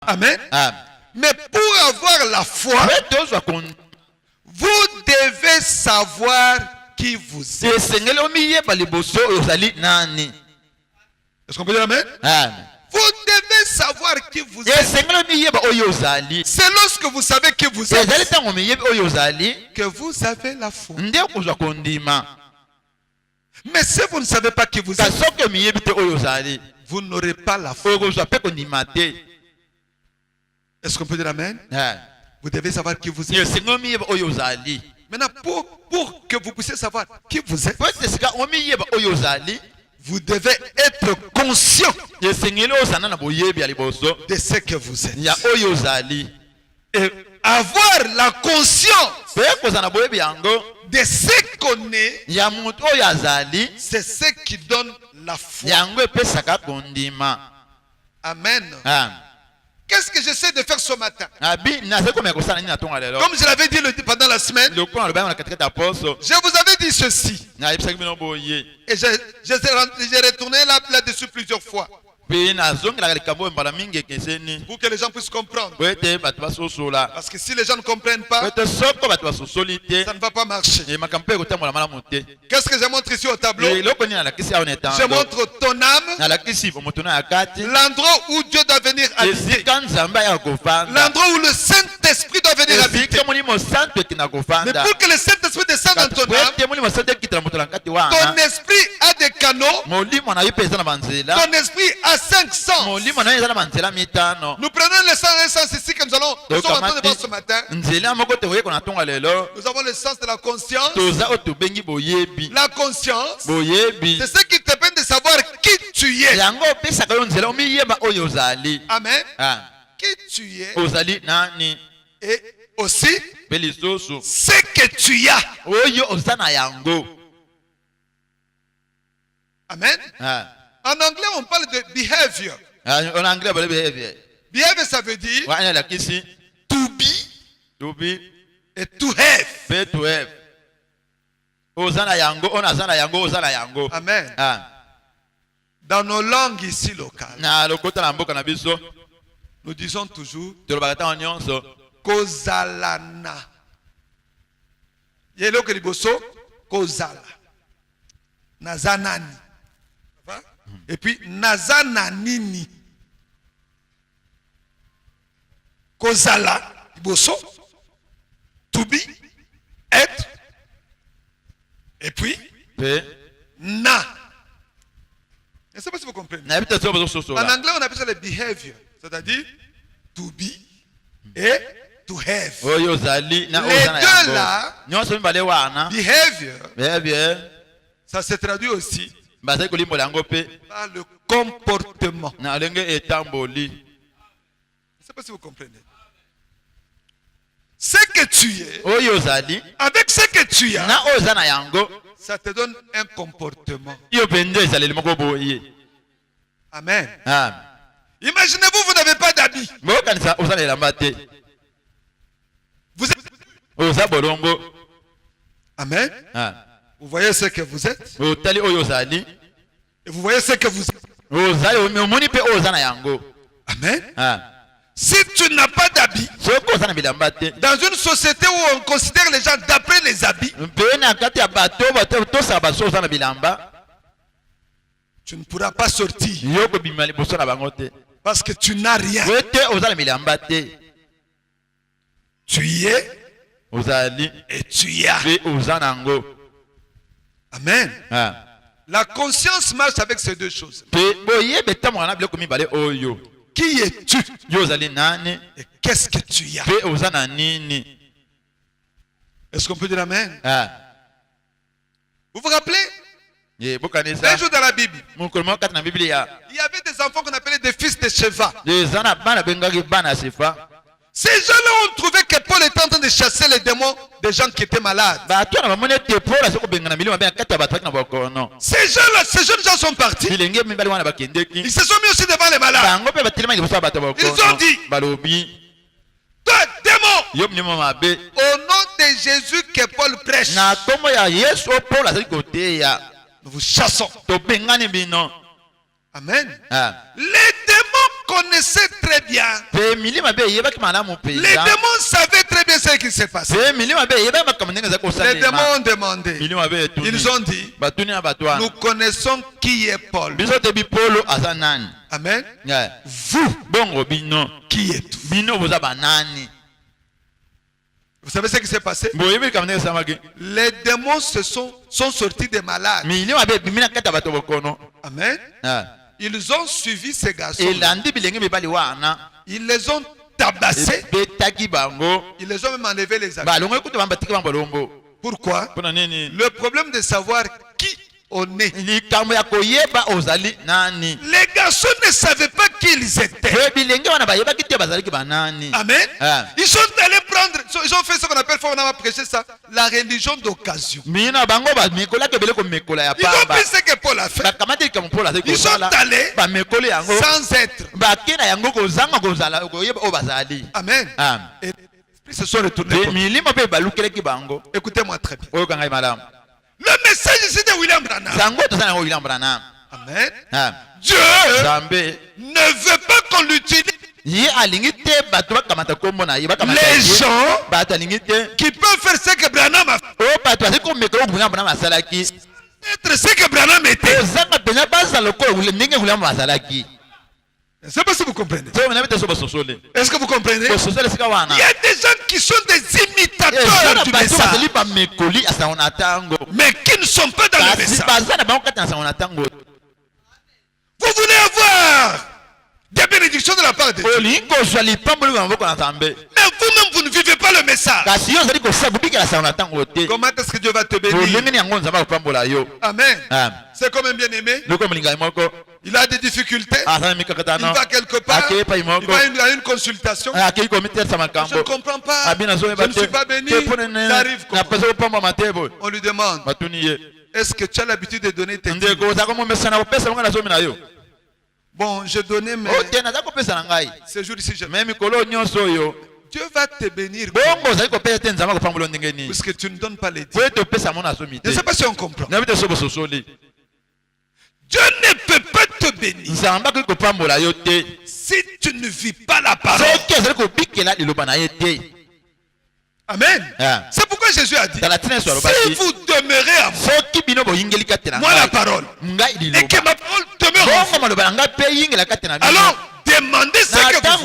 Amen. Mais pour avoir la foi, vous devez savoir qui vous êtes. Est-ce qu'on peut dire amen? Vous devez savoir qui vous êtes. C'est lorsque vous savez qui vous êtes que vous avez la foi. Mais si vous ne savez pas qui vous êtes, vous n'aurez pas la foi. Est-ce qu'on peut dire amen? Vous devez savoir qui vous êtes. Maintenant, pour que vous puissiez savoir qui vous êtes, vous devez être conscient de ce que vous êtes. Et avoir la conscience de ce qu'on est, c'est ce qui donne la foi. Amen. Qu'est-ce que j'essaie de faire ce matin? Comme je l'avais dit pendant la semaine, je vous avais dit ceci. Et j'ai retourné là-dessus plusieurs fois. Pour que les gens puissent comprendre. Parce que si les gens ne comprennent pas, ça ne va pas marcher. Qu'est-ce que je montre ici au tableau? Je montre ton âme, l'endroit où Dieu doit venir habiter, l'endroit où le Saint-Esprit doit venir habiter. Mais pour que le Saint-Esprit descende dans ton âme, ton esprit a des canaux, ton esprit a 5 sens. Nous prenons le sens ici que nous sommes en train de voir ce matin. Nous avons le sens de la conscience. La conscience, c'est ce qui te permet de savoir qui tu es. Amen. Qui tu es. Et aussi ce que tu as. Amen. En anglais, on parle de behavior. Behavior, ça veut dire to be et to have. Amen. Dans nos langues ici locales, nous disons toujours Kozalana. Yelo keriboso Kozala. Nazanani. Et puis Nazananini. Kozala. Iboso. To be. Être. Et puis na. Je ne sais pas si vous comprenez. En anglais, on appelle ça le behavior. C'est-à-dire to be et to have. Les deux là, behavior, ça se traduit aussi par le comportement. Je ne sais pas si vous comprenez. Ce que tu es, avec ce que tu as, ça te donne un comportement. Amen. Imaginez-vous, vous n'avez pas d'habits. Vous êtes... Amen. Vous voyez ce que vous êtes. Et vous voyez ce que vous êtes. Amen. Si tu n'as pas d'habits, dans une société où on considère les gens d'après les habits, tu ne pourras pas sortir. Parce que tu n'as rien. Tu y es et tu y as. Amen. La conscience marche avec ces deux choses. Qui es-tu? Et qu'est-ce que tu y as? Est-ce qu'on peut dire amen? Vous vous rappelez? Un jour dans la Bible, il y avait des enfants qu'on appelait des fils de Sheva. Ces gens-là ont trouvé que Paul était en train de chasser les démons des gens qui étaient malades. Ces jeunes gens sont partis. Ils se sont mis aussi devant les malades. Ils ont dit, toi, démon, au nom de Jésus que Paul prêche, nous vous chassons. Amen. Les démons connaissaient très bien. Les démons savaient très bien ce qui s'est passé. Les démons ont demandé. Ils ont dit, nous connaissons qui est Paul. Amen. Vous, qui êtes-vous? Vous savez ce qui s'est passé? Les démons sont sortis des malades. Amen. Ils ont suivi ces garçons. Ils les ont tabassés. Ils les ont même enlevé les habits. Pourquoi? Le problème de savoir qui on est. Les garçons ne savaient pas qui ils étaient. Amen. Ils sont allés prendre, ils ont fait ce qu'on appelle, on a prêché ça, la religion d'occasion. Ils ont pris ce que Paul a fait. Ils sont allés sans être. Amen. Et ils se sont retournés. Écoutez-moi très bien. Le message ici de William Branham. Amen. Dieu ne veut pas qu'on l'utilise. Les gens qui peuvent faire ce que Branham a fait, être ce que Branham était. Je ne sais pas si vous comprenez. Est-ce que vous comprenez? Il y a des gens qui sont des imitateurs du message, mais qui ne sont pas dans le message. Vous voulez avoir des bénédictions de la part de Dieu, mais vous-même vous ne vivez pas le message. Comment est-ce que Dieu va te bénir? Amen. C'est comme un bien-aimé. Il a des difficultés. Il va quelque part. Il va à une consultation. Je ne comprends pas. Je ne suis pas béni. J'arrive. On lui demande, est-ce que tu as l'habitude de donner tes dîmes? Bon, je donnais mes... Ce jour-ci, je... Dieu va te bénir. Parce que tu ne donnes pas les dîmes. Je ne sais pas si on comprend. Dieu ne peut pas te bénir si tu ne vis pas la parole. Amen. C'est pourquoi Jésus a dit, si vous demeurez à moi, la parole, et que ma parole demeure en vous, alors demandez ce que vous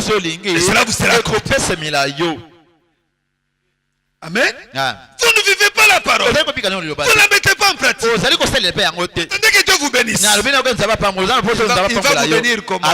voulez, et cela vous sera accordé. Amen. Vous ne vivez pas la parole. Vous ne la mettez pas en pratique. Attendez que Dieu vous bénisse. Il va vous bénir comment?